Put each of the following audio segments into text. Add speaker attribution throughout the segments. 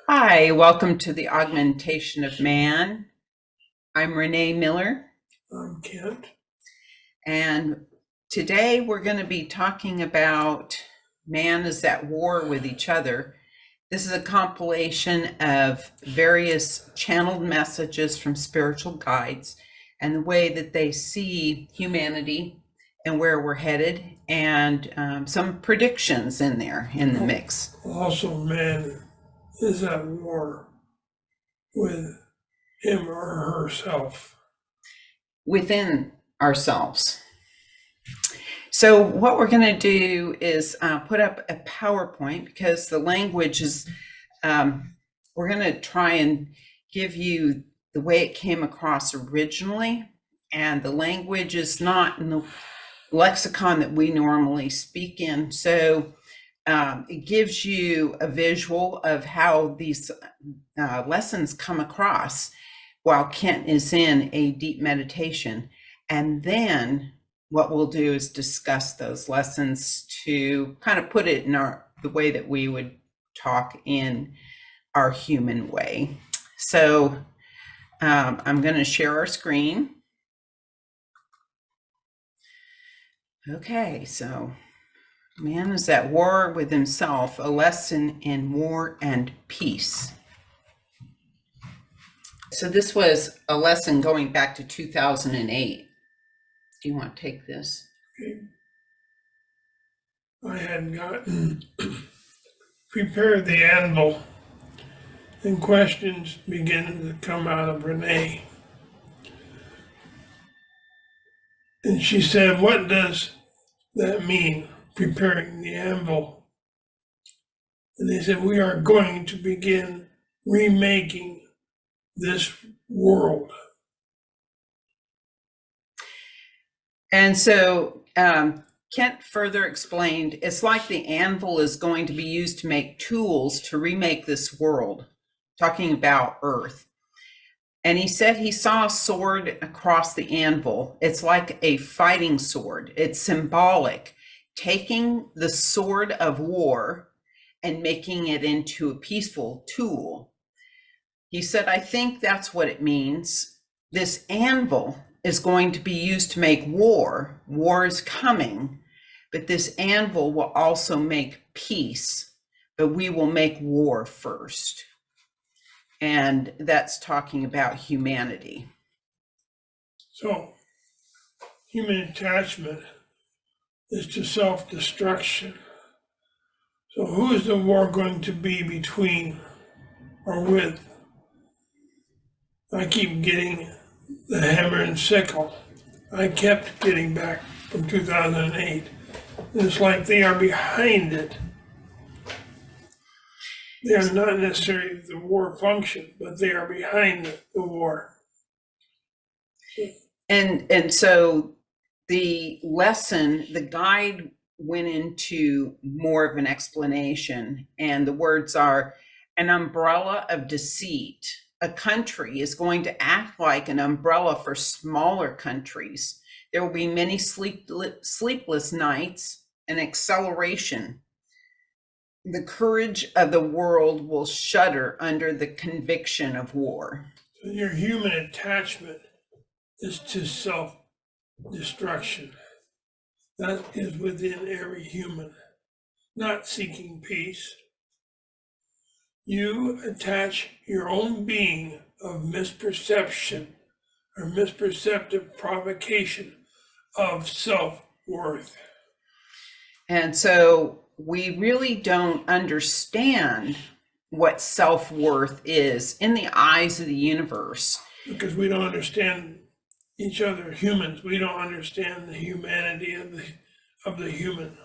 Speaker 1: Hi, welcome to the Augmentation of Man. I'm Renee Miller,
Speaker 2: I'm Kent.
Speaker 1: and today we're going to be talking about man is at war with each other. This is a compilation of various channeled messages from spiritual guides and the way that they see humanity and where we're headed, and some predictions in there in the mix.
Speaker 2: Also, man is at war with him or herself.
Speaker 1: Within ourselves. So what we're going to do is put up a PowerPoint because the language is, we're going to try and give you the way it came across originally. And the language is not in the lexicon that we normally speak in. So it gives you a visual of how these lessons come across while Kent is in a deep meditation. And then what we'll do is discuss those lessons to kind of put it in the way that we would talk in our human way. So I'm going to share our screen. Okay, so man is at war with himself, a lesson in war and peace. So this was a lesson going back to 2008. Do you want to take this?
Speaker 2: Okay. I had gotten prepared the anvil, and questions began to come out of Renee. And she said, "What does that mean, preparing the anvil?" And they said, "We are going to begin remaking this world."
Speaker 1: And so Kent further explained, it's like the anvil is going to be used to make tools to remake this world, talking about Earth. And he said he saw a sword across the anvil. It's like a fighting sword. It's symbolic, taking the sword of war and making it into a peaceful tool. He said, I think that's what it means. This anvil is going to be used to make war. War is coming, but this anvil will also make peace, but we will make war first. And that's talking about humanity.
Speaker 2: So, human attachment is to self-destruction. So who is the war going to be between or with? I keep getting the hammer and sickle. I kept getting back from 2008. It's like they are behind it. They are not necessarily the war function, but they are behind the war.
Speaker 1: And so the lesson, the guide went into more of an explanation, and the words are an umbrella of deceit. A country is going to act like an umbrella for smaller countries. There will be many sleepless nights and acceleration. The courage of the world will shudder under the conviction of war.
Speaker 2: So your human attachment is to self-destruction. That is within every human, not seeking peace. You attach your own being of misperception or misperceptive provocation of self-worth.
Speaker 1: And so we really don't understand what self-worth is in the eyes of the universe.
Speaker 2: Because we don't understand each other, humans. We don't understand the humanity of the human.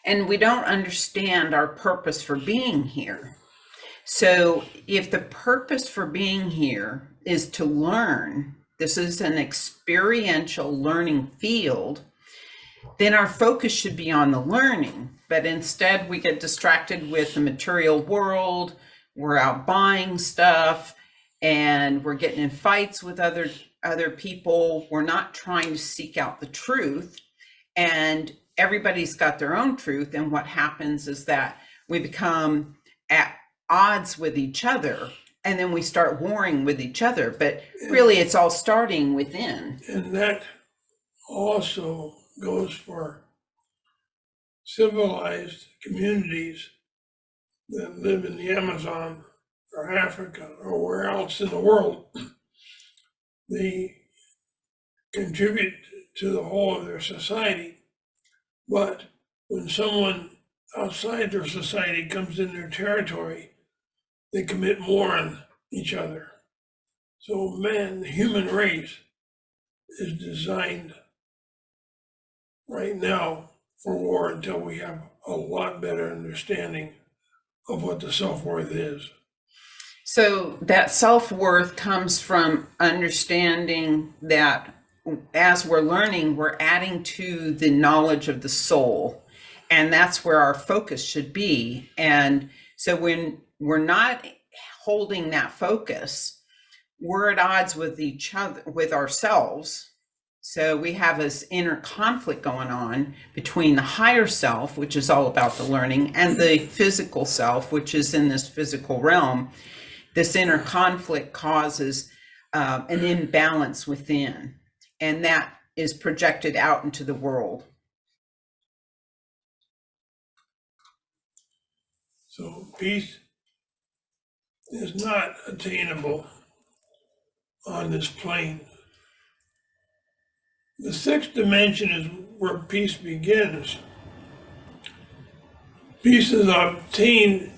Speaker 1: And we don't understand our purpose for being here. So if the purpose for being here is to learn, this is an experiential learning field, then our focus should be on the learning. But instead we get distracted with the material world, we're out buying stuff, and we're getting in fights with other people. We're not trying to seek out the truth, and everybody's got their own truth. And what happens is that we become odds with each other, and then we start warring with each other. But really, it's all starting within.
Speaker 2: And that also goes for civilized communities that live in the Amazon or Africa or where else in the world. They contribute to the whole of their society. But when someone outside their society comes in their territory, they commit war on each other. So man, the human race is designed right now for war until we have a lot better understanding of what the self-worth is.
Speaker 1: So that self-worth comes from understanding that as we're learning, we're adding to the knowledge of the soul. And that's where our focus should be. And so when we're not holding that focus, we're at odds with each other, with ourselves. So we have this inner conflict going on between the higher self, which is all about the learning, and the physical self, which is in this physical realm. This inner conflict causes an imbalance within, and that is projected out into the world.
Speaker 2: So peace is not attainable on this plane. The sixth dimension is where peace begins. Peace is obtained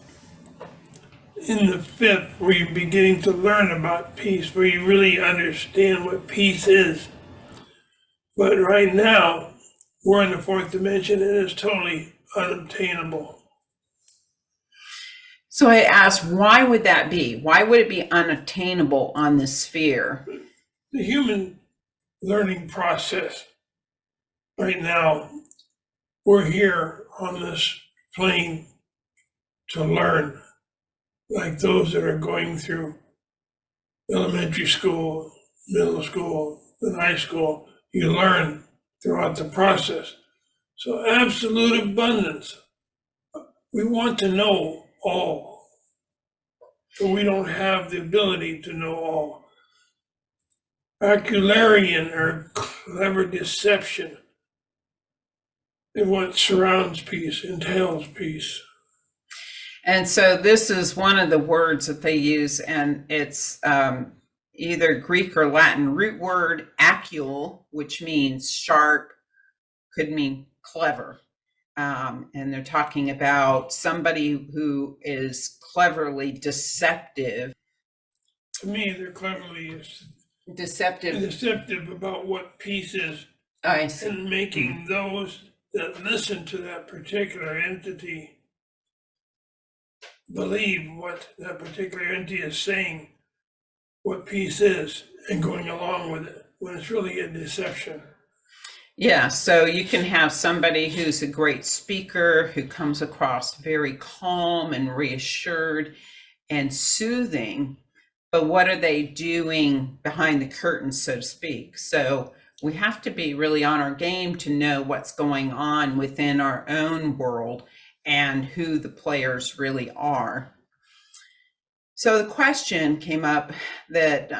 Speaker 2: in the fifth, where you're beginning to learn about peace, where you really understand what peace is. But right now, we're in the fourth dimension and it's totally unobtainable.
Speaker 1: So I asked, why would that be? Why would it be unattainable on this sphere?
Speaker 2: The human learning process, right now, we're here on this plane to learn, like those that are going through elementary school, middle school, and high school. You learn throughout the process. So absolute abundance. We want to know all, but we don't have the ability to know all. Bacularian, or clever deception, is what surrounds peace, entails peace.
Speaker 1: And so this is one of the words that they use, and it's either Greek or Latin root word, acule, which means sharp, could mean clever. And they're talking about somebody who is cleverly deceptive.
Speaker 2: To me, they're cleverly deceptive about what peace is,
Speaker 1: I see.
Speaker 2: and making those that listen to that particular entity believe what that particular entity is saying, what peace is, and going along with it, when it's really a deception.
Speaker 1: Yeah, so you can have somebody who's a great speaker, who comes across very calm and reassured and soothing, but what are they doing behind the curtain, so to speak? So we have to be really on our game to know what's going on within our own world and who the players really are. So the question came up that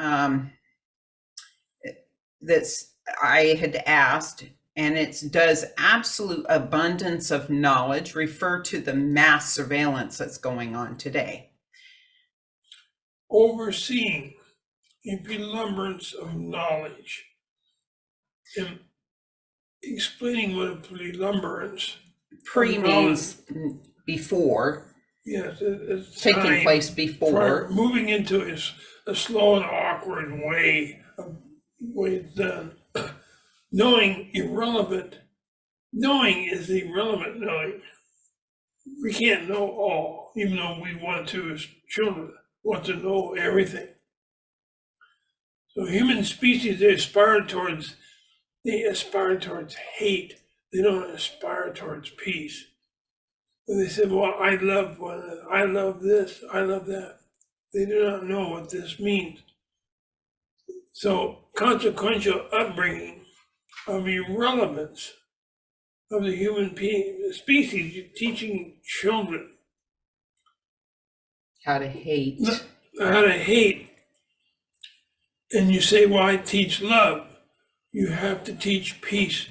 Speaker 1: I had asked, and it's, does absolute abundance of knowledge refer to the mass surveillance that's going on today?
Speaker 2: Overseeing a prelumbance of knowledge, and explaining what a prelumbance.
Speaker 1: Pre means before.
Speaker 2: Yes, it's
Speaker 1: taking
Speaker 2: time
Speaker 1: place before.
Speaker 2: Moving into a slow and awkward way it's done. Knowing irrelevant. Knowing is irrelevant knowing. We can't know all, even though we want to as children, want to know everything. So human species, they aspire towards hate. They don't aspire towards peace. And they said, well, I love one another. I love this. I love that. They do not know what this means. So consequential upbringing of irrelevance of the human species, teaching children
Speaker 1: How to hate.
Speaker 2: How to hate. And you say, well, I teach love. You have to teach peace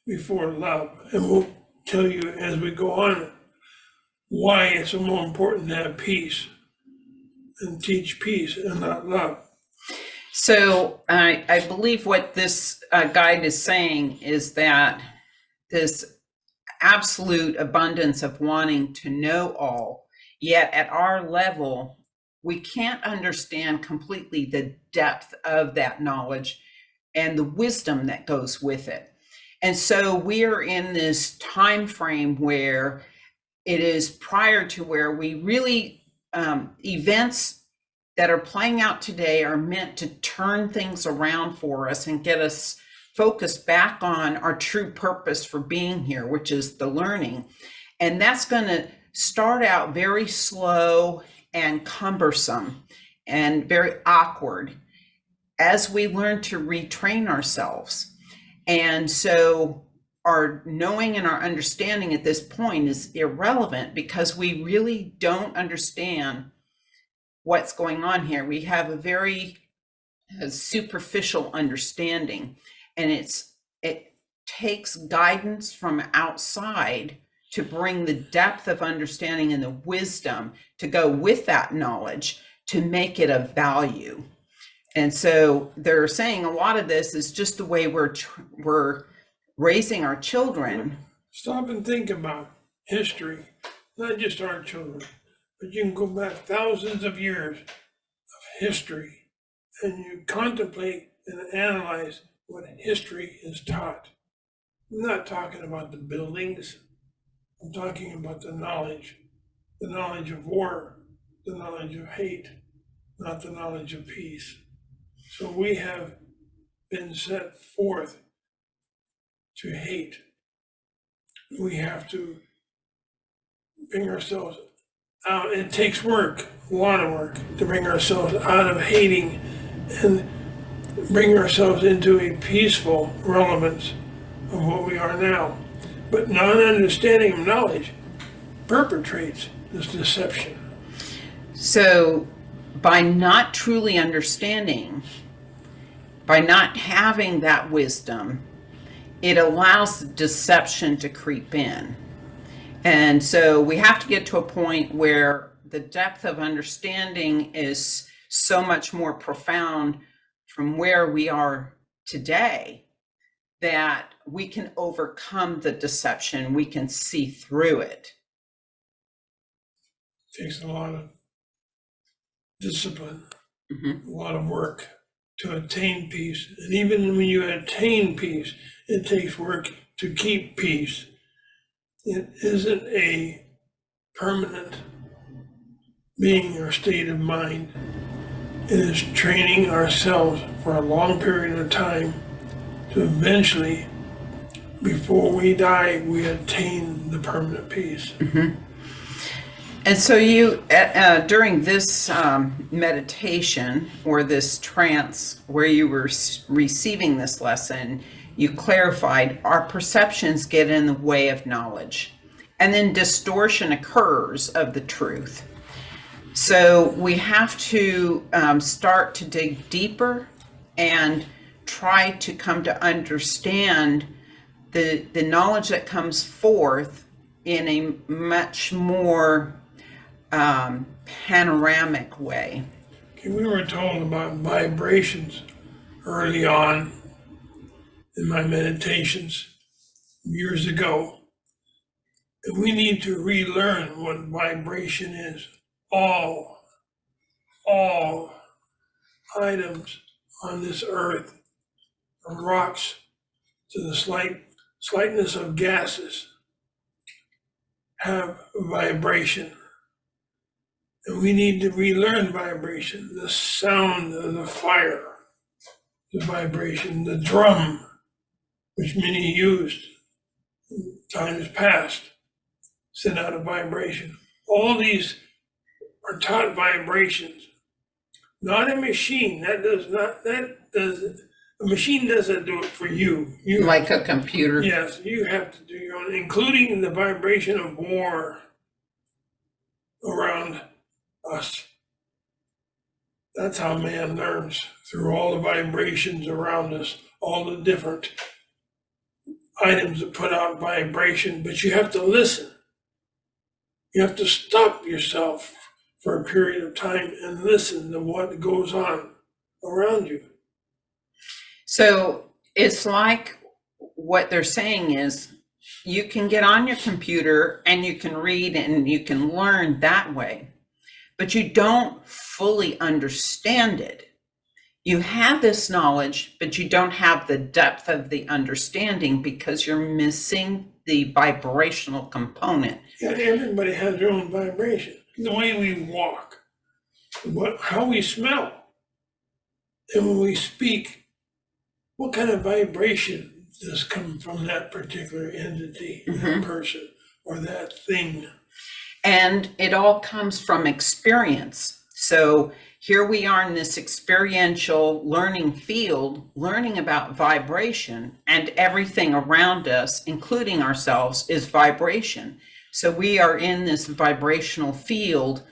Speaker 2: before love. And we'll tell you as we go on why it's more important to have peace and teach peace and not love.
Speaker 1: So I believe what this guide is saying is that this absolute abundance of wanting to know all, yet at our level, we can't understand completely the depth of that knowledge and the wisdom that goes with it. And so we're in this time frame where it is prior to where we really, events that are playing out today are meant to turn things around for us and get us focused back on our true purpose for being here, which is the learning. And that's going to start out very slow and cumbersome and very awkward as we learn to retrain ourselves. And so our knowing and our understanding at this point is irrelevant because we really don't understand what's going on here. We have a very superficial understanding, and it takes guidance from outside to bring the depth of understanding and the wisdom to go with that knowledge to make it of value. And so they're saying a lot of this is just the way we're raising our children.
Speaker 2: Stop and think about history, not just our children, but you can go back thousands of years of history and you contemplate and analyze what history is taught. I'm not talking about the buildings. I'm talking about the knowledge of war, the knowledge of hate, not the knowledge of peace. So we have been set forth to hate. We have to bring ourselves out. It takes work, a lot of work, to bring ourselves out of hating and bring ourselves into a peaceful relevance of what we are now. But non-understanding of knowledge perpetrates this deception.
Speaker 1: So by not truly understanding, by not having that wisdom, it allows deception to creep in. And so we have to get to a point where the depth of understanding is so much more profound from where we are today that we can overcome the deception, we can see through it.
Speaker 2: It takes a lot of discipline,
Speaker 1: a
Speaker 2: lot of work to attain peace. And even when you attain peace, it takes work to keep peace. It isn't a permanent being or state of mind. It is training ourselves for a long period of time to eventually, before we die, we attain the permanent peace.
Speaker 1: And so you, during this meditation or this trance where you were receiving this lesson, you clarified our perceptions get in the way of knowledge, and then distortion occurs of the truth. So we have to start to dig deeper and try to come to understand the knowledge that comes forth in a much more panoramic way.
Speaker 2: Okay, we were told about vibrations early on in my meditations years ago. And we need to relearn what vibration is. All items on this earth, from rocks to the slightness of gases, have vibration. And we need to relearn vibration, the sound of the fire, the vibration, the drum, which many used in times past, sent out a vibration. All these are taught vibrations, not a machine. A machine doesn't do it for you.
Speaker 1: Like a computer.
Speaker 2: Yes, you have to do your own, including the vibration of war around us. That's how man learns, through all the vibrations around us, all the different items that put out vibration, but you have to listen. You have to stop yourself for a period of time and listen to what goes on around you.
Speaker 1: So it's like what they're saying is you can get on your computer and you can read and you can learn that way, but you don't fully understand it. You have this knowledge, but you don't have the depth of the understanding because you're missing the vibrational component.
Speaker 2: Yeah, everybody has their own vibration. The way we walk, how we smell, and when we speak, what kind of vibration does come from that particular entity, that person, or that thing?
Speaker 1: And it all comes from experience. So here we are in this experiential learning field, learning about vibration, and everything around us, including ourselves, is vibration. So we are in this vibrational field,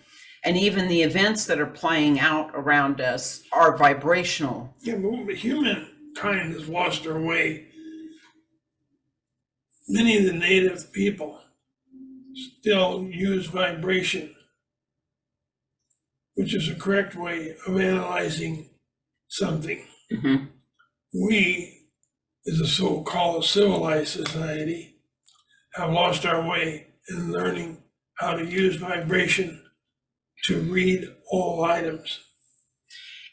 Speaker 1: and even the events that are playing out around us are vibrational.
Speaker 2: Yeah, but humankind has lost their way. Many of the native people still use vibration, which is a correct way of analyzing something.
Speaker 1: Mhm.
Speaker 2: We, as a so-called civilized society, have lost our way in learning how to use vibration to read all items.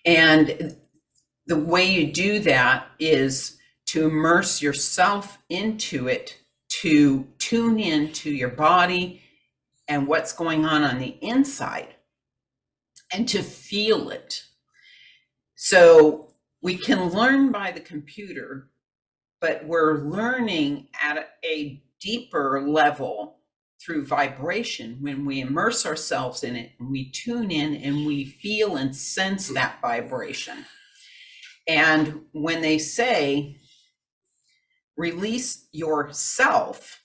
Speaker 1: And the way you do that is to immerse yourself into it, to tune in to your body and what's going on the inside, and to feel it. So we can learn by the computer, but we're learning at a deeper level through vibration when we immerse ourselves in it and we tune in and we feel and sense that vibration. And when they say release yourself,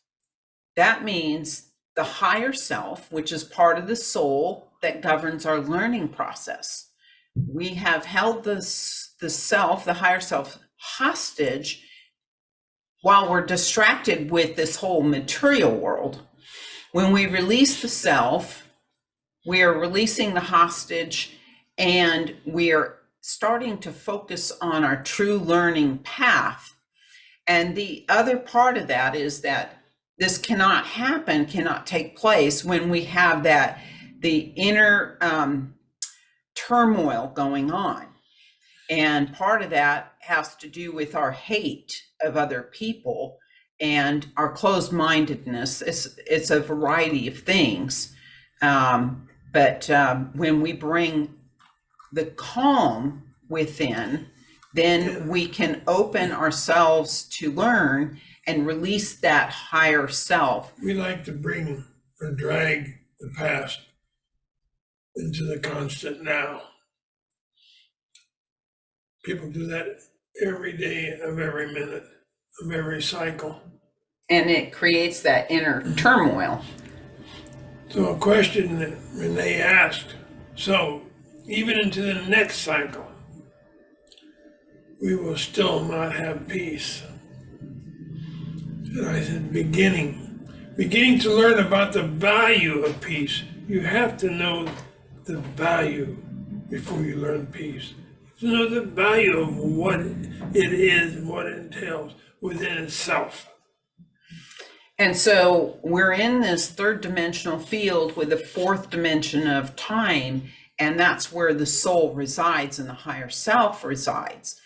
Speaker 1: that means the higher self, which is part of the soul that governs our learning process. We have held the self, the higher self, hostage while we're distracted with this whole material world. When we release the self, we are releasing the hostage, and we are starting to focus on our true learning path. And the other part of that is that this cannot happen, cannot take place when we have the inner turmoil going on. And part of that has to do with our hate of other people and our closed-mindedness. It's a variety of things. But when we bring the calm within, then we can open ourselves to learn and release that higher self.
Speaker 2: We like to bring or drag the past into the constant now. People do that every day of every minute of every cycle.
Speaker 1: And it creates that inner turmoil.
Speaker 2: So a question that Renee asked, so even into the next cycle, we will still not have peace. And I said, beginning to learn about the value of peace. You have to know the value before you learn peace. To know the value of what it is and what it entails within itself.
Speaker 1: And so we're in this third dimensional field with the fourth dimension of time, and that's where the soul resides and the higher self resides.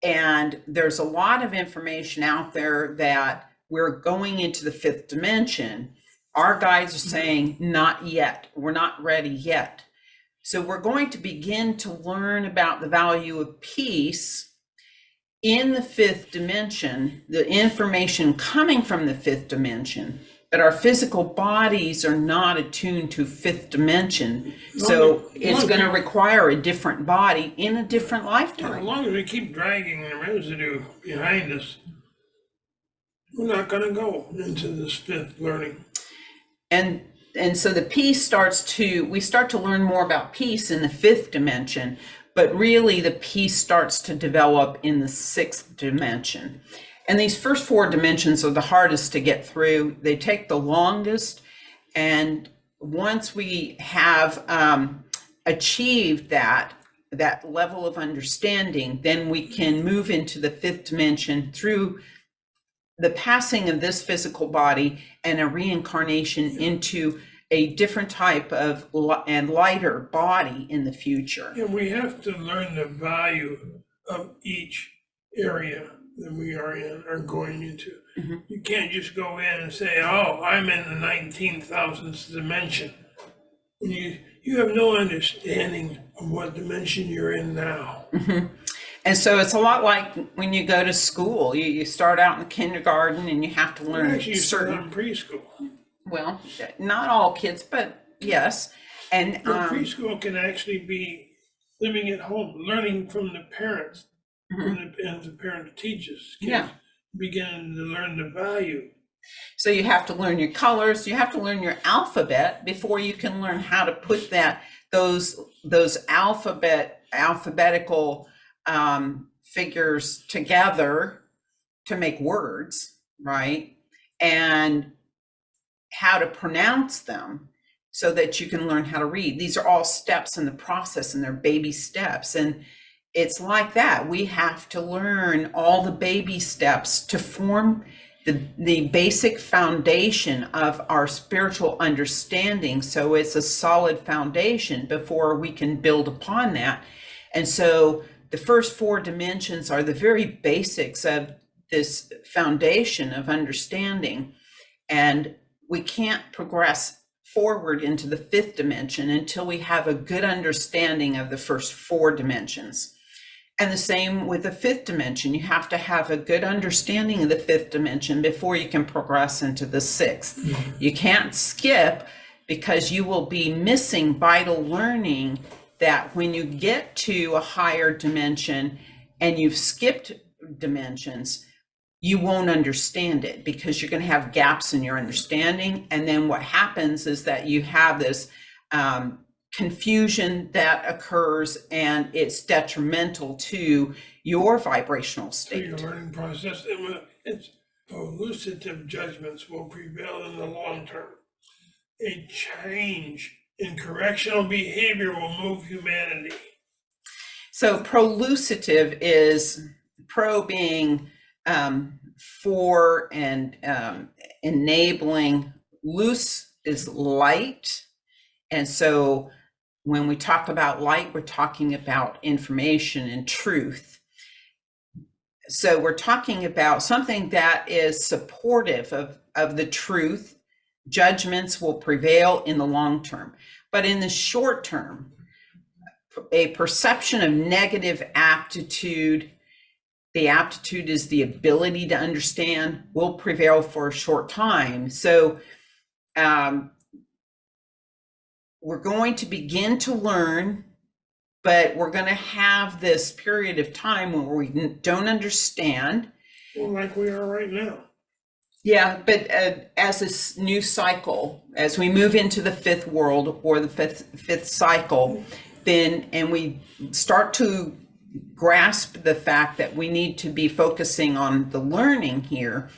Speaker 1: And there's a lot of information out there that we're going into the fifth dimension. Our guides are saying, not yet. We're not ready yet. So we're going to begin to learn about the value of peace in the fifth dimension, the information coming from the fifth dimension, but our physical bodies are not attuned to fifth dimension. So it's going to require a different body in a different
Speaker 2: As
Speaker 1: lifetime.
Speaker 2: long as we keep dragging the residue behind us, we're not going to go into this fifth learning.
Speaker 1: And and so the peace we start to learn more about peace in the fifth dimension, but really the peace starts to develop in the sixth dimension. And these first four dimensions are the hardest to get through. They take the longest. And once we have achieved that level of understanding, then we can move into the fifth dimension through the passing of this physical body and a reincarnation into a different type of and lighter body in the future.
Speaker 2: And we have to learn the value of each area that we are in or going into.
Speaker 1: Mm-hmm.
Speaker 2: You can't just go in and say, oh, I'm in the 19,000th dimension. And you have no understanding of what dimension you're in now.
Speaker 1: Mm-hmm. And so it's a lot like when you go to school. You start out in kindergarten and you have to learn
Speaker 2: Actually, you start
Speaker 1: certain.
Speaker 2: out in preschool.
Speaker 1: Well, not all kids, but yes. And
Speaker 2: Well, preschool can actually be living at home, learning from the parents, and the parent teaches. Kids
Speaker 1: Yeah.
Speaker 2: beginning to learn the value.
Speaker 1: So you have to learn your colors, you have to learn your alphabet before you can learn how to put those alphabetical figures together to make words, right? And how to pronounce them so that you can learn how to read. These are all steps in the process, and they're baby steps. And it's like that. We have to learn all the baby steps to form the basic foundation of our spiritual understanding. So it's a solid foundation before we can build upon that. And so the first four dimensions are the very basics of this foundation of understanding. And we can't progress forward into the fifth dimension until we have a good understanding of the first four dimensions. And the same with the fifth dimension. You have to have a good understanding of the fifth dimension before you can progress into the sixth. Mm-hmm. You can't skip, because you will be missing vital learning that when you get to a higher dimension and you've skipped dimensions, you won't understand it, because you're going to have gaps in your understanding. And then what happens is that you have this confusion that occurs, and it's detrimental to your vibrational state.
Speaker 2: Your learning process, it's hallucinative judgments will prevail in the long term. A change in correctional behavior will move humanity.
Speaker 1: So prolucitive is pro being for and enabling. Luce is light. And so when we talk about light, we're talking about information and truth. So we're talking about something that is supportive of the truth. Judgments will prevail in the long term. But in the short term, a perception of negative aptitude, the aptitude is the ability to understand, will prevail for a short time. So we're going to begin to learn, but we're going to have this period of time where we don't understand.
Speaker 2: Well, like we are right now.
Speaker 1: Yeah, but as this new cycle, as we move into the fifth world or the fifth cycle, then, and we start to grasp the fact that we need to be focusing on the learning here,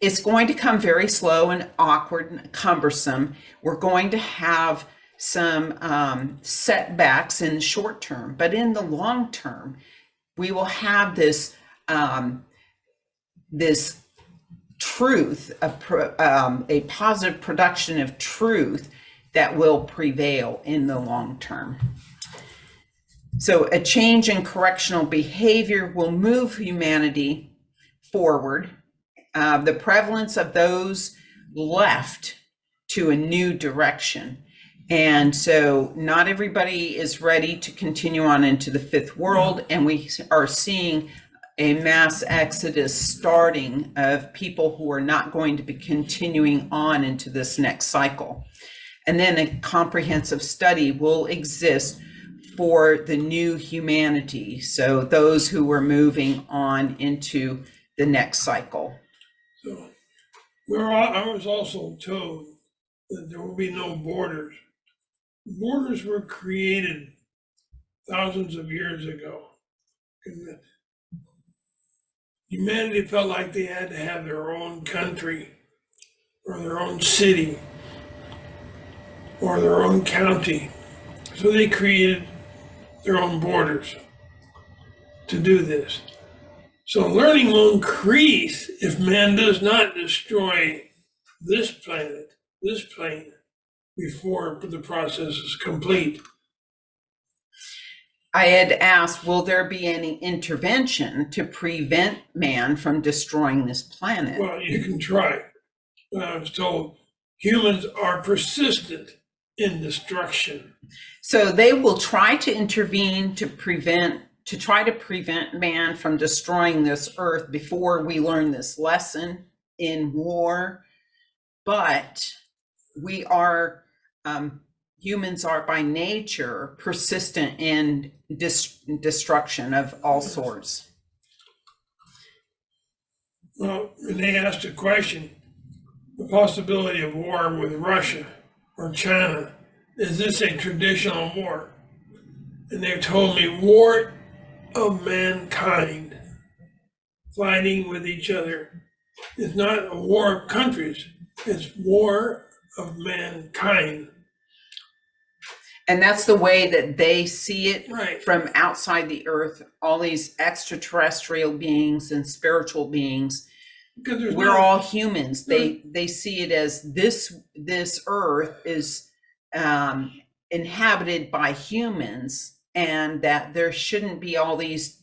Speaker 1: it's going to come very slow and awkward and cumbersome. We're going to have some setbacks in the short term, but in the long term, we will have this this truth, a positive production of truth that will prevail in the long term. So a change in correctional behavior will move humanity forward. The prevalence of those left to a new direction. And so not everybody is ready to continue on into the fifth world. And we are seeing a mass exodus starting of people who are not going to be continuing on into this next cycle. And then a comprehensive study will exist for the new humanity. So those who are moving on into the next cycle.
Speaker 2: So I was also told that there will be no borders. Borders were created thousands of years ago. And humanity felt like they had to have their own country or their own city or their own county. So they created their own borders to do this. So learning will increase if man does not destroy this planet, this plane, before the process is complete.
Speaker 1: I had asked, will there be any intervention to prevent man from destroying this planet?
Speaker 2: Well, you can try. I was told humans are persistent in destruction.
Speaker 1: So they will try to intervene to try to prevent man from destroying this earth before we learn this lesson in war. But we are, humans are by nature persistent in destruction of all sorts.
Speaker 2: Well, Renee asked a question, the possibility of war with Russia or China. Is this a traditional war? And they told me war of mankind fighting with each other. It's not a war of countries, it's war of mankind.
Speaker 1: And that's the way that they see it
Speaker 2: Right.
Speaker 1: from outside the earth, all these extraterrestrial beings and spiritual beings.
Speaker 2: Because there's
Speaker 1: We're
Speaker 2: no-
Speaker 1: all humans. They see it as this earth is inhabited by humans, and that there shouldn't be all these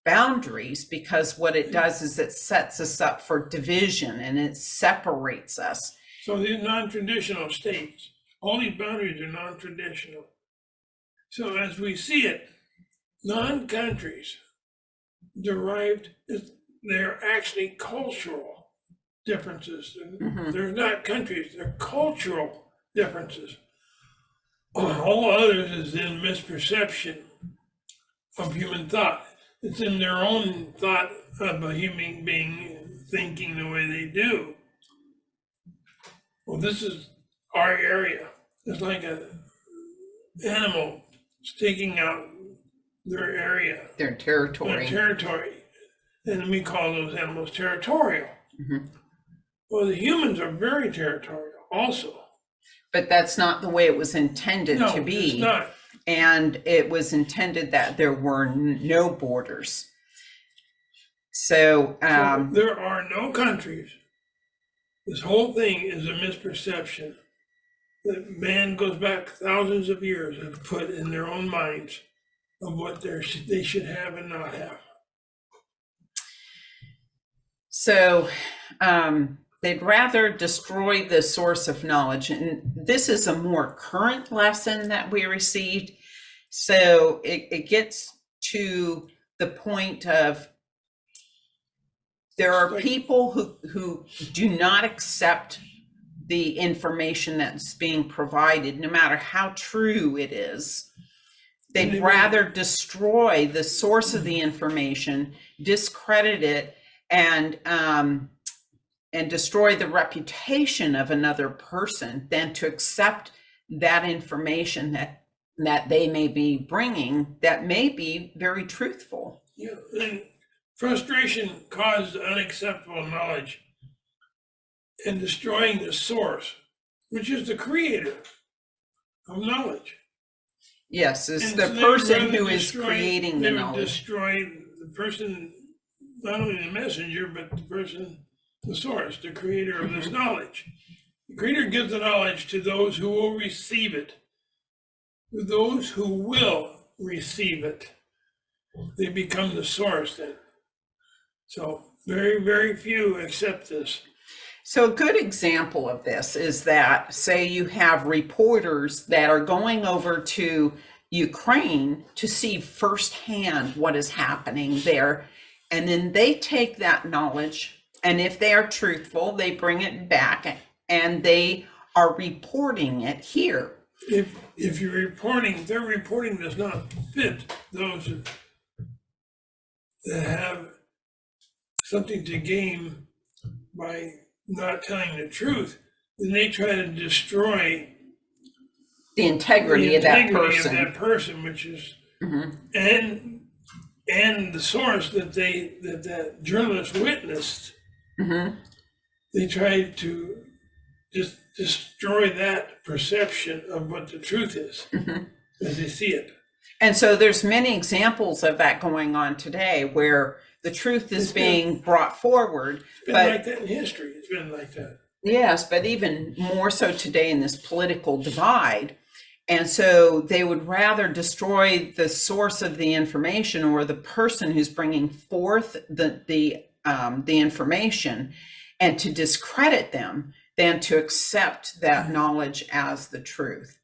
Speaker 1: boundaries, because what it does is it sets us up for division and it separates us.
Speaker 2: So these non-traditional states, all these boundaries are non-traditional. So as we see it, non-countries derived, they're actually cultural differences.
Speaker 1: Mhm.
Speaker 2: They're not countries, they're cultural differences. All others is in misperception of human thought. It's in their own thought of a human being thinking the way they do. Well, this is our area. It's like an animal staking out their area,
Speaker 1: Their
Speaker 2: their
Speaker 1: territory.
Speaker 2: territory. And we call those animals territorial.
Speaker 1: Mhm.
Speaker 2: Well, the humans are very territorial also.
Speaker 1: But that's not the way it was intended
Speaker 2: No,
Speaker 1: to
Speaker 2: it's
Speaker 1: be.
Speaker 2: not.
Speaker 1: And it was intended that there were no borders. So,
Speaker 2: So there are no countries. This whole thing is a misperception that man goes back thousands of years and put in their own minds of what they should have and not have.
Speaker 1: so they'd rather destroy the source of knowledge. And this is a more current lesson that we received. So it gets to the point of there are
Speaker 2: Like-
Speaker 1: people who do not accept the information that's being provided, no matter how true it is. They'd rather destroy the source of the information, discredit it, and destroy the reputation of another person than to accept that information that they may be bringing that may be very truthful.
Speaker 2: Yeah, and frustration caused unacceptable knowledge and destroying the source, which is the creator of knowledge.
Speaker 1: Yes, it's
Speaker 2: And
Speaker 1: the
Speaker 2: so they
Speaker 1: person
Speaker 2: would
Speaker 1: who
Speaker 2: rather
Speaker 1: is
Speaker 2: destroy-
Speaker 1: creating the
Speaker 2: they would
Speaker 1: knowledge.
Speaker 2: destroy the person, not only the messenger, but the person, the source, the creator of this knowledge. The creator gives the knowledge to those who will receive it. To those who will receive it, they become the source then. So very, very few accept this.
Speaker 1: So a good example of this is that, say you have reporters that are going over to Ukraine to see firsthand what is happening there. And then they take that knowledge, and if they are truthful, they bring it back and they are reporting it here.
Speaker 2: If you're reporting, their reporting does not fit those that have something to gain by not telling the truth. then they try to destroy
Speaker 1: The integrity
Speaker 2: the
Speaker 1: of that
Speaker 2: integrity of
Speaker 1: person.
Speaker 2: that person, which is and the source that journalist witnessed. They tried to just destroy that perception of what the truth is as they see it.
Speaker 1: And so there's many examples of that going on today where the truth is being brought forward.
Speaker 2: It's been like that in history. It's been like that.
Speaker 1: Yes, but even more so today in this political divide. And so they would rather destroy the source of the information or the person who's bringing forth the information and to discredit them than to accept that knowledge as the truth.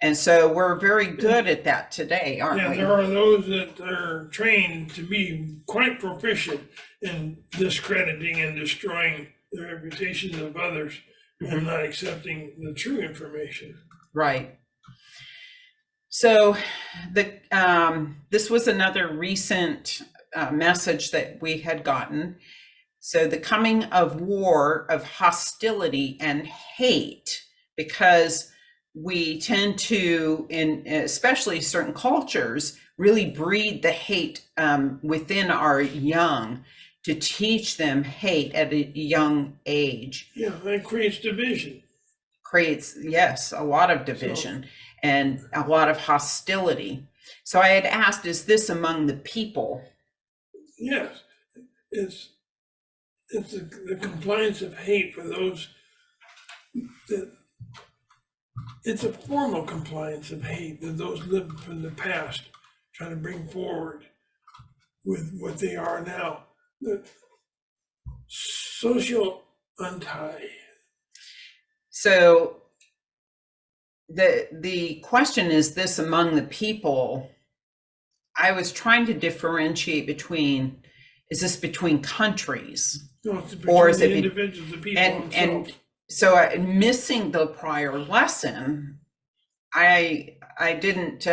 Speaker 1: And so we're very good at that today, aren't we?
Speaker 2: There are those that are trained to be quite proficient in discrediting and destroying the reputations of others and not accepting the true information.
Speaker 1: Right. So this was another recent message that we had gotten. So the coming of war, of hostility and hate, because we tend to, in especially certain cultures, really breed the hate within our young, to teach them hate at a young age.
Speaker 2: Yeah, that creates division.
Speaker 1: Creates, yes, a lot of division and a lot of hostility. So I had asked, is this among the people?
Speaker 2: Yes, it's the compliance of hate for those that it's a formal compliance of hate that those living from the past trying to bring forward with what they are now. The social untie.
Speaker 1: So the question, is this among the people? I was trying to differentiate between, is this between countries?
Speaker 2: No, it's
Speaker 1: Or is
Speaker 2: between
Speaker 1: it
Speaker 2: the
Speaker 1: be-
Speaker 2: individuals, the people
Speaker 1: And
Speaker 2: themselves.
Speaker 1: so missing the prior lesson, I didn't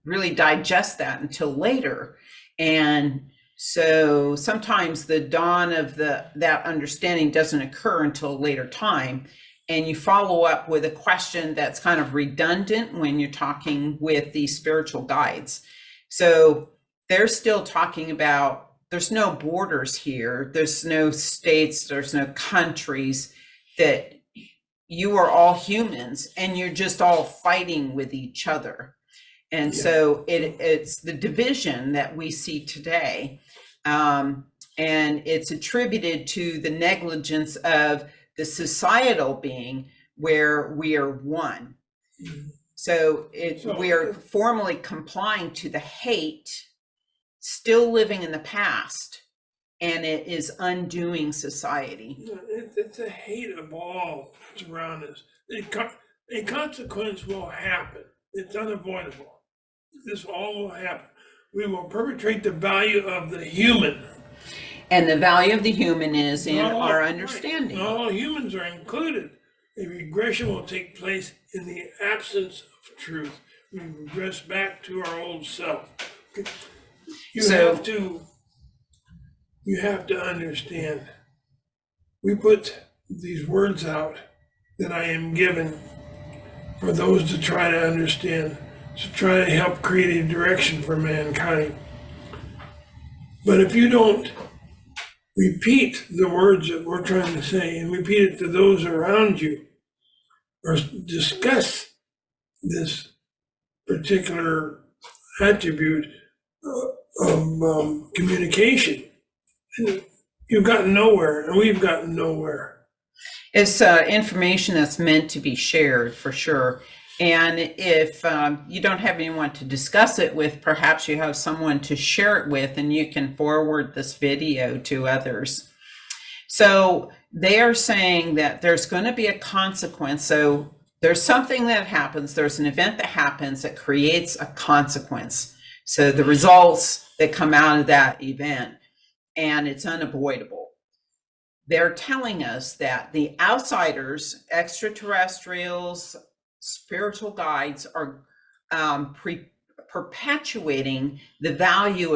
Speaker 1: really digest that until later. And so sometimes the dawn of that understanding doesn't occur until a later time. And you follow up with a question that's kind of redundant when you're talking with these spiritual guides. So they're still talking about, there's no borders here, there's no states, there's no countries, that you are all humans and you're just all fighting with each other. And so it's the division that we see today. And it's attributed to the negligence of the societal being where we are one. So we are formally complying to the hate, still living in the past, and it is undoing society.
Speaker 2: It's a hate of all that's around us. A consequence will happen. It's unavoidable. This all will happen. We will perpetrate the value of the human.
Speaker 1: And the value of the human is in
Speaker 2: Not all-
Speaker 1: our
Speaker 2: right.
Speaker 1: understanding.
Speaker 2: Not all humans are included. A regression will take place in the absence of truth. We regress back to our old self. You have to understand. We put these words out that I am given for those to try to understand, to try to help create a direction for mankind. But if you don't repeat the words that we're trying to say and repeat it to those around you, or discuss this particular attribute of communication, you've gotten nowhere, and we've gotten nowhere.
Speaker 1: It's information that's meant to be shared, for sure. And if you don't have anyone to discuss it with, perhaps you have someone to share it with, and you can forward this video to others. So they are saying that there's going to be a consequence. So there's something that happens, there's an event that happens that creates a consequence. So the results that come out of that event, and it's unavoidable. They're telling us that the outsiders, extraterrestrials, spiritual guides, are perpetuating the value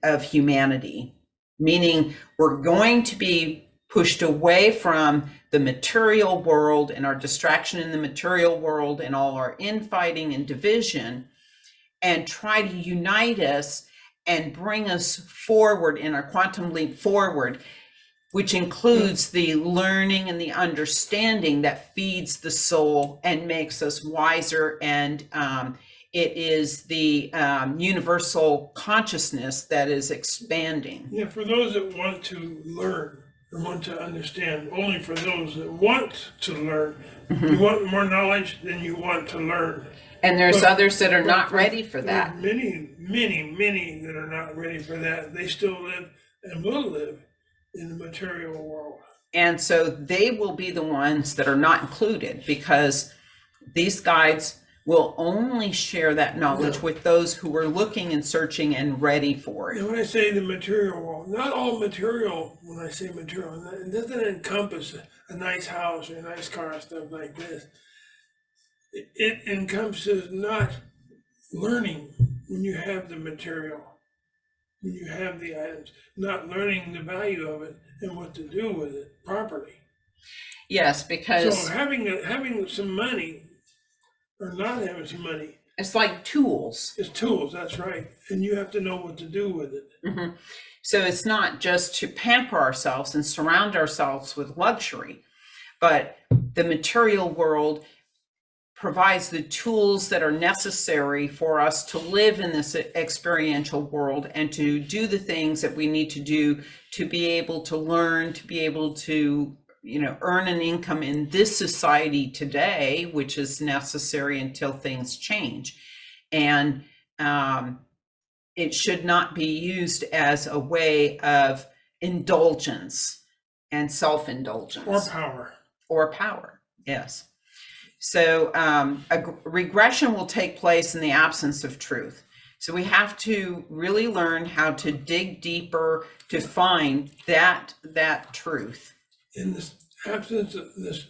Speaker 1: of humanity, meaning we're going to be pushed away from the material world and our distraction in the material world and all our infighting and division, and try to unite us and bring us forward in our quantum leap forward, which includes the learning and the understanding that feeds the soul and makes us wiser. And it is the universal consciousness that is expanding.
Speaker 2: Yeah, for those that want to learn and want to understand, only for those that want to learn. You want more knowledge, then you want to learn.
Speaker 1: And there's
Speaker 2: But-
Speaker 1: others that are not
Speaker 2: but
Speaker 1: ready for
Speaker 2: there are
Speaker 1: that.
Speaker 2: many that are not ready for that. They still live and will live in the material world.
Speaker 1: And so they will be the ones that are not included, because these guides will only share that knowledge with those who are looking and searching and ready for it.
Speaker 2: And when I say the material world, not all material, when I say material, it doesn't encompass a nice house or a nice car, stuff like this. It encompasses not learning when you have the material, when you have the items, not learning the value of it and what to do with it properly.
Speaker 1: Yes, because
Speaker 2: So having some money or not having some money
Speaker 1: it's like tools.
Speaker 2: is tools, that's right. And you have to know what to do with it.
Speaker 1: Mhm. So it's not just to pamper ourselves and surround ourselves with luxury, but the material world provides the tools that are necessary for us to live in this experiential world and to do the things that we need to do to be able to learn, to be able to, earn an income in this society today, which is necessary until things change. And it should not be used as a way of indulgence and self-indulgence.
Speaker 2: Or power.
Speaker 1: Or power, yes. So regression will take place in the absence of truth. So we have to really learn how to dig deeper to find that truth.
Speaker 2: In this absence of this,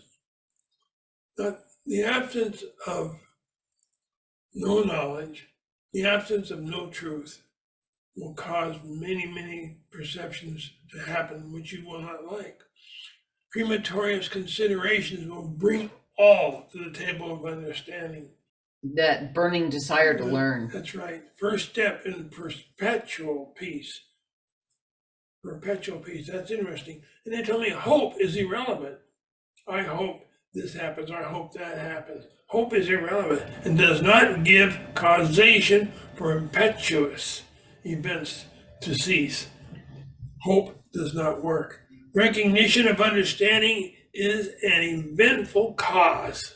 Speaker 2: not the absence of no knowledge, the absence of no truth will cause many perceptions to happen which you will not like. Prematorious considerations will bring all to the table of understanding.
Speaker 1: That burning desire to learn.
Speaker 2: That's right. First step in perpetual peace. Perpetual peace. That's interesting. And they told me hope is irrelevant. I hope this happens. I hope that happens. Hope is irrelevant and does not give causation for impetuous events to cease. Hope does not work. Recognition of understanding is an eventful cause,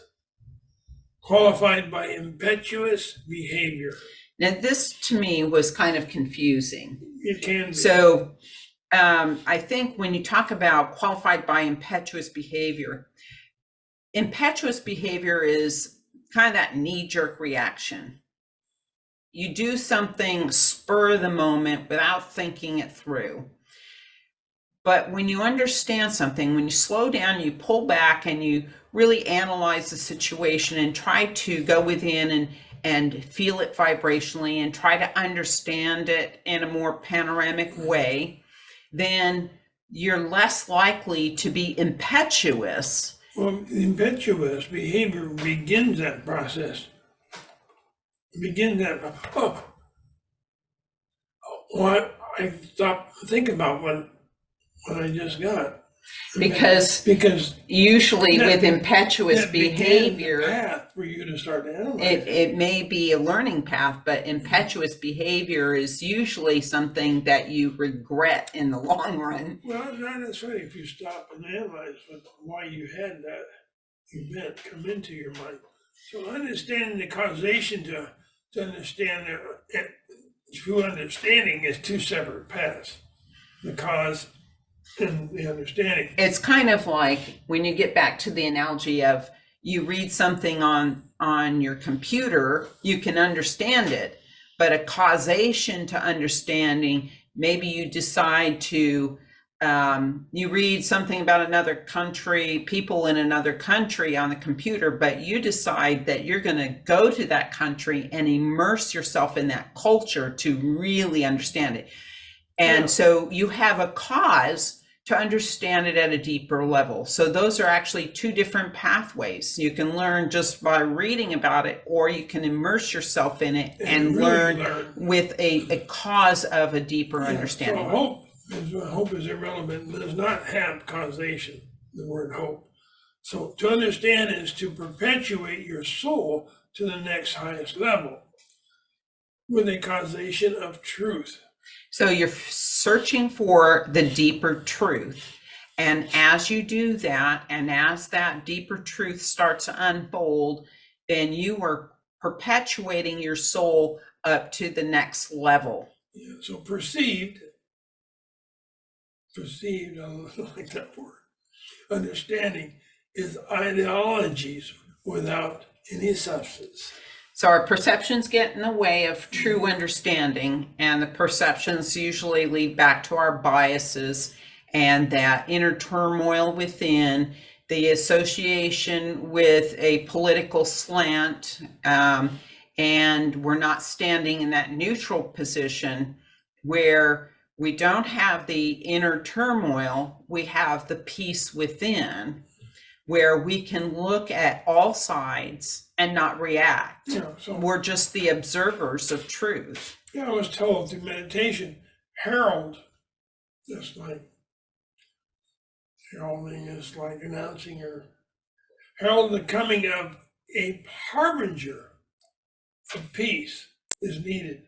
Speaker 2: qualified by impetuous behavior.
Speaker 1: Now, this to me was kind of confusing.
Speaker 2: It can be.
Speaker 1: So I think when you talk about qualified by impetuous behavior is kind of that knee-jerk reaction. You do something spur of the moment without thinking it through. But when you understand something, when you slow down, you pull back and you really analyze the situation and try to go within and feel it vibrationally and try to understand it in a more panoramic way, then you're less likely to be impetuous.
Speaker 2: Well, impetuous behavior begins that process. I stopped thinking about what I just got.
Speaker 1: Because usually with impetuous
Speaker 2: that began the
Speaker 1: behavior,
Speaker 2: path for you to start to analyze
Speaker 1: it may be a learning path, but impetuous behavior is usually something that you regret in the long run.
Speaker 2: Well, not necessarily if you stop and analyze why you had that event come into your mind. So understanding the causation to understand that true understanding is two separate paths. The cause and the understanding.
Speaker 1: It's kind of like when you get back to the analogy of you read something on your computer, you can understand it, but a causation to understanding, maybe you decide to, you read something about another country, people in another country on the computer, but you decide that you're going to go to that country and immerse yourself in that culture to really understand it. And so you have a cause to understand it at a deeper level. So those are actually two different pathways. You can learn just by reading about it, or you can immerse yourself in it and
Speaker 2: really
Speaker 1: learn with a cause of a deeper
Speaker 2: So
Speaker 1: understanding.
Speaker 2: hope is irrelevant, does not have causation, the word hope. So to understand is to perpetuate your soul to the next highest level with a causation of truth.
Speaker 1: So you're searching for the deeper truth. And as you do that, and as that deeper truth starts to unfold, then you are perpetuating your soul up to the next level.
Speaker 2: Yeah, so perceived, I like that word, understanding is ideologies without any substance.
Speaker 1: So our perceptions get in the way of true understanding, and the perceptions usually lead back to our biases and that inner turmoil within, the association with a political slant, and we're not standing in that neutral position where we don't have the inner turmoil, we have the peace within, where we can look at all sides and not react.
Speaker 2: Yeah, so
Speaker 1: We're just the observers of truth.
Speaker 2: I was told through meditation, heralding is like announcing or herald the coming of a harbinger of peace is needed.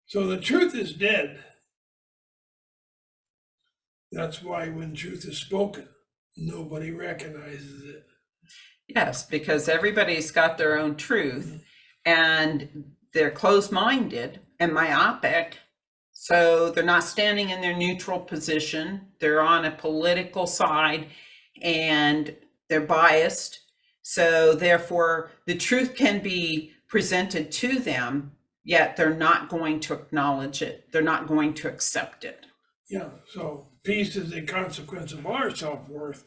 Speaker 2: So the truth is dead. That's why when truth is spoken, nobody recognizes it.
Speaker 1: Yes, because everybody's got their own truth and they're closed-minded and myopic. So they're not standing in their neutral position. They're on a political side and they're biased. So therefore, the truth can be presented to them, yet they're not going to acknowledge it. They're not going to accept it.
Speaker 2: Yeah, so peace is a consequence of our self-worth.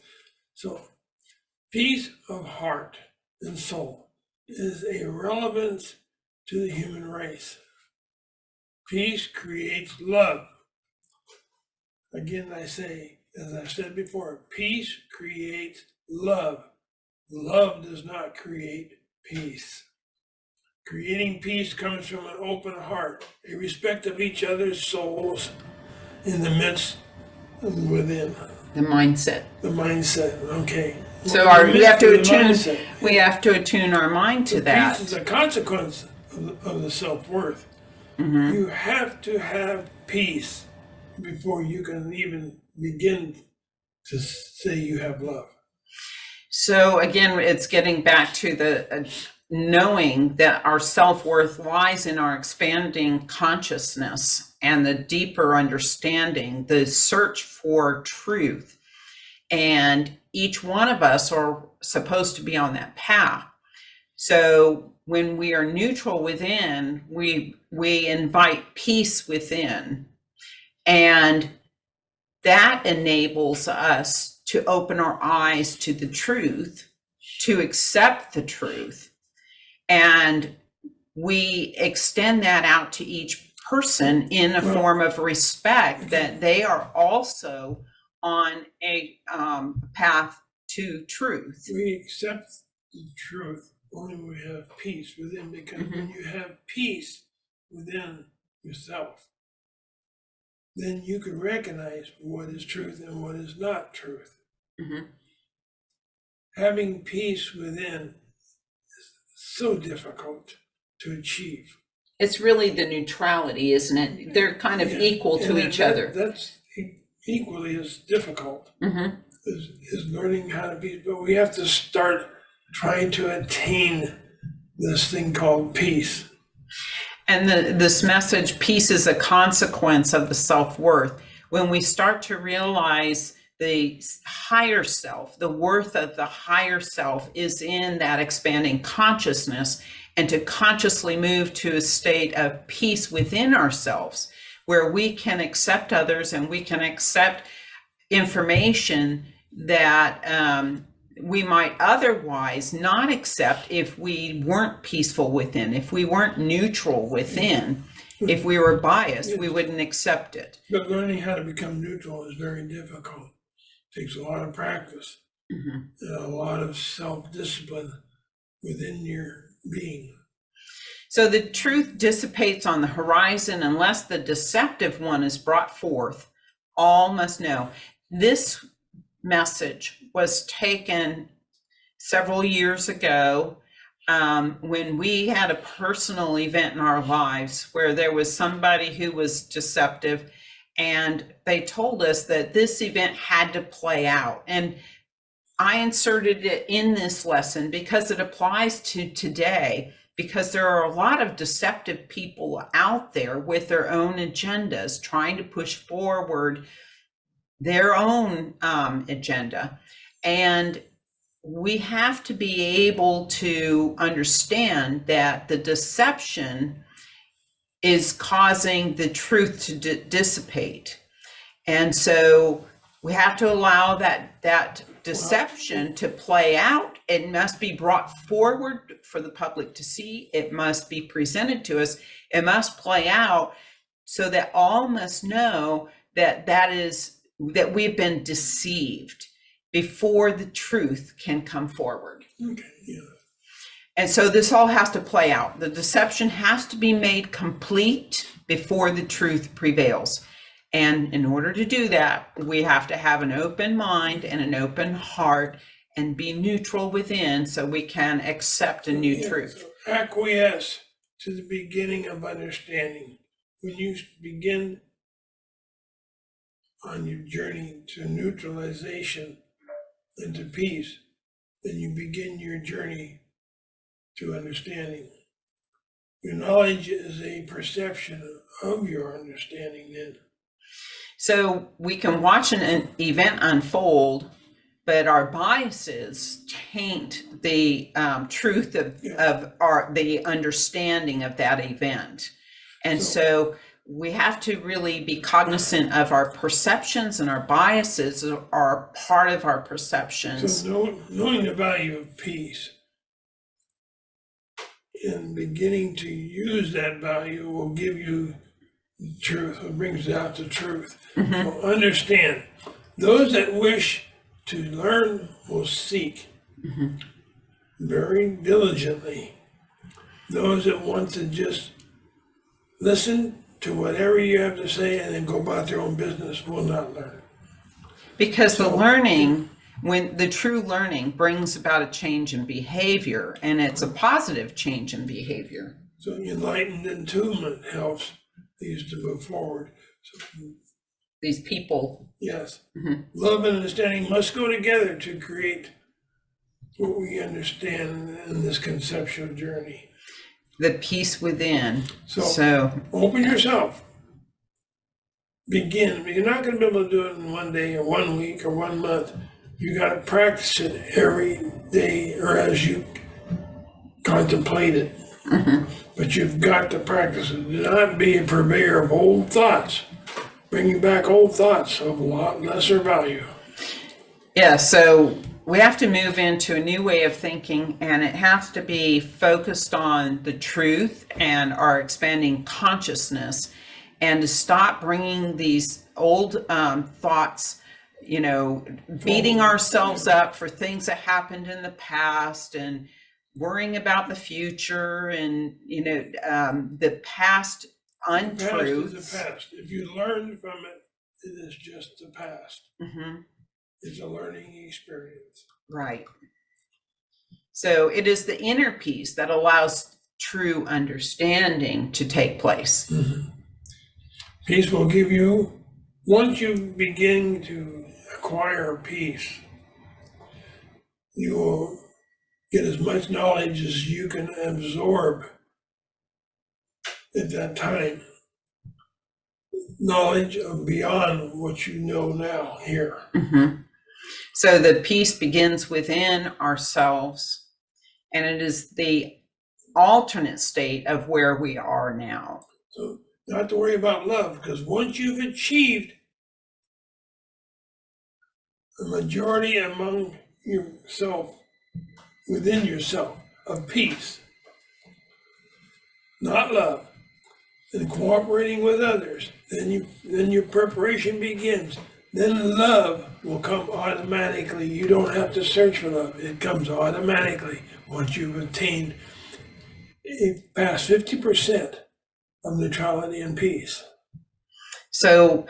Speaker 2: So peace of heart and soul is a relevance to the human race. Peace creates love. Again, I say, as I've said before, peace creates love. Love does not create peace. Creating peace comes from an open heart, a respect of each other's souls in the midst and within.
Speaker 1: The mindset.
Speaker 2: The mindset, okay.
Speaker 1: So we have to attune our mind to that.
Speaker 2: Peace is a consequence of the self-worth. You have to have peace before you can even begin to say you have love.
Speaker 1: So again, it's getting back to the knowing that our self-worth lies in our expanding consciousness and the deeper understanding, the search for truth. And each one of us are supposed to be on that path. So when we are neutral within, we invite peace within. And that enables us to open our eyes to the truth, to accept the truth. And we extend that out to each person in a form of respect that they are also on a path to truth.
Speaker 2: We accept the truth only when we have peace within, because when you have peace within yourself, then you can recognize what is truth and what is not truth. Having peace within is so difficult to achieve.
Speaker 1: It's really the neutrality, isn't it? They're kind of equal to each other.
Speaker 2: That's equally as difficult is learning how to be, but we have to start trying to attain this thing called peace.
Speaker 1: And this message, peace is a consequence of the self-worth. When we start to realize the higher self, the worth of the higher self is in that expanding consciousness, and to consciously move to a state of peace within ourselves, where we can accept others and we can accept information that we might otherwise not accept if we weren't peaceful within, if we weren't neutral within, if we were biased, we wouldn't accept it.
Speaker 2: But learning how to become neutral is very difficult. It takes a lot of practice and a lot of self-discipline within your being.
Speaker 1: So the truth dissipates on the horizon unless the deceptive one is brought forth. All must know. This message was taken several years ago when we had a personal event in our lives where there was somebody who was deceptive, and they told us that this event had to play out. And I inserted it in this lesson because it applies to today, because there are a lot of deceptive people out there with their own agendas trying to push forward their own agenda. And we have to be able to understand that the deception is causing the truth to dissipate. And so we have to allow that deception to play out. It must be brought forward for the public to see. It must be presented to us. It must play out so that all must know that we've been deceived before the truth can come forward.
Speaker 2: Okay, yeah.
Speaker 1: And so this all has to play out. The deception has to be made complete before the truth prevails. And in order to do that, we have to have an open mind and an open heart and be neutral within so we can accept a new truth.
Speaker 2: So acquiesce to the beginning of understanding. When you begin on your journey to neutralization and to peace, then you begin your journey to understanding. Your knowledge is a perception of your understanding then.
Speaker 1: So we can watch an event unfold, but our biases taint the truth of the understanding of that event. And so we have to really be cognizant of our perceptions, and our biases are part of our perceptions.
Speaker 2: So knowing the value of peace and beginning to use that value will give you the truth, it brings out the truth. So understand, those that wish to learn will seek very diligently. Those that want to just listen to whatever you have to say and then go about their own business will not learn.
Speaker 1: Because the learning, when the true learning brings about a change in behavior, and it's a positive change in behavior.
Speaker 2: So enlightened attunement helps these to move forward. So,
Speaker 1: These people.
Speaker 2: yes, love and understanding must go together to create what we understand in this conceptual journey.
Speaker 1: The peace within.
Speaker 2: So open yourself. Begin. You're not going to be able to do it in one day or 1 week or 1 month. You got to practice it every day or as you contemplate it. But you've got to practice it. Do not be a purveyor of old thoughts. Bringing back old thoughts of a lot lesser value.
Speaker 1: Yeah, so we have to move into a new way of thinking, and it has to be focused on the truth and our expanding consciousness, and to stop bringing these old thoughts, beating ourselves up for things that happened in the past and worrying about the future and, the past untruths.
Speaker 2: The past is the past. If you learn from it, it is just the past. It's a learning experience.
Speaker 1: Right. So it is the inner peace that allows true understanding to take place.
Speaker 2: Peace will give you, once you begin to acquire peace, you will get as much knowledge as you can absorb at that time. Knowledge of beyond what you know now here.
Speaker 1: So the peace begins within ourselves, and it is the alternate state of where we are now.
Speaker 2: So not to worry about love, because once you've achieved the majority among yourself, within yourself, of peace, not love, and cooperating with others, then your preparation begins. Then love will come automatically. You don't have to search for love. It comes automatically once you've attained past 50% of neutrality and peace.
Speaker 1: So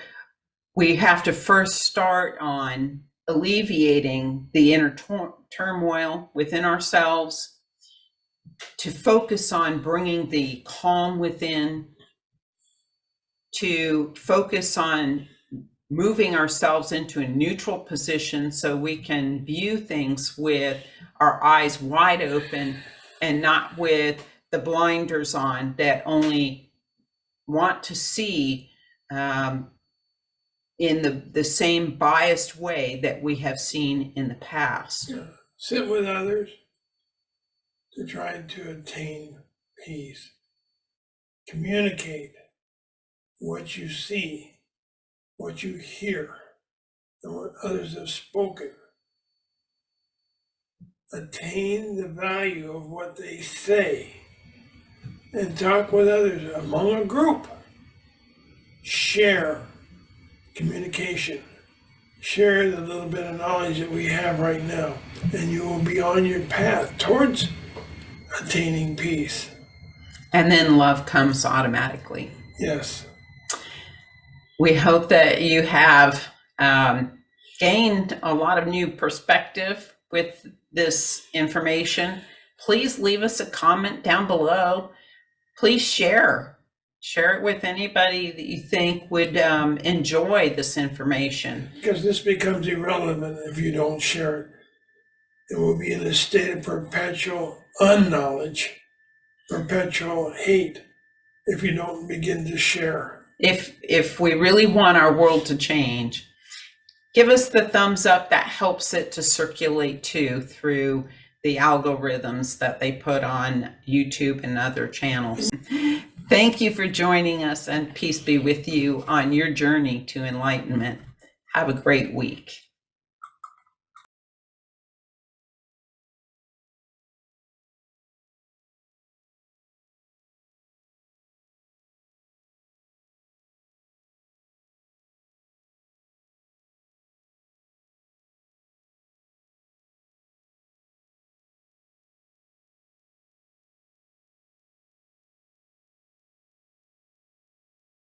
Speaker 1: we have to first start on alleviating the inner turmoil within ourselves, to focus on bringing the calm within, to focus on moving ourselves into a neutral position so we can view things with our eyes wide open and not with the blinders on that only want to see in the same biased way that we have seen in the past.
Speaker 2: Yeah. Sit with others to try to attain peace. Communicate what you see, what you hear, and what others have spoken. Attain the value of what they say and talk with others among a group. Share communication. Share the little bit of knowledge that we have right now, and you will be on your path towards attaining peace.
Speaker 1: And then love comes automatically.
Speaker 2: Yes.
Speaker 1: We hope that you have gained a lot of new perspective with this information. Please leave us a comment down below. Please share it with anybody that you think would enjoy this information.
Speaker 2: Because this becomes irrelevant if you don't share it. It will be in a state of perpetual unknowledge, perpetual hate, if you don't begin to share.
Speaker 1: If we really want our world to change, give us the thumbs up. That helps it to circulate too through the algorithms that they put on YouTube and other channels. Thank you for joining us, and peace be with you on your journey to enlightenment. Have a great week.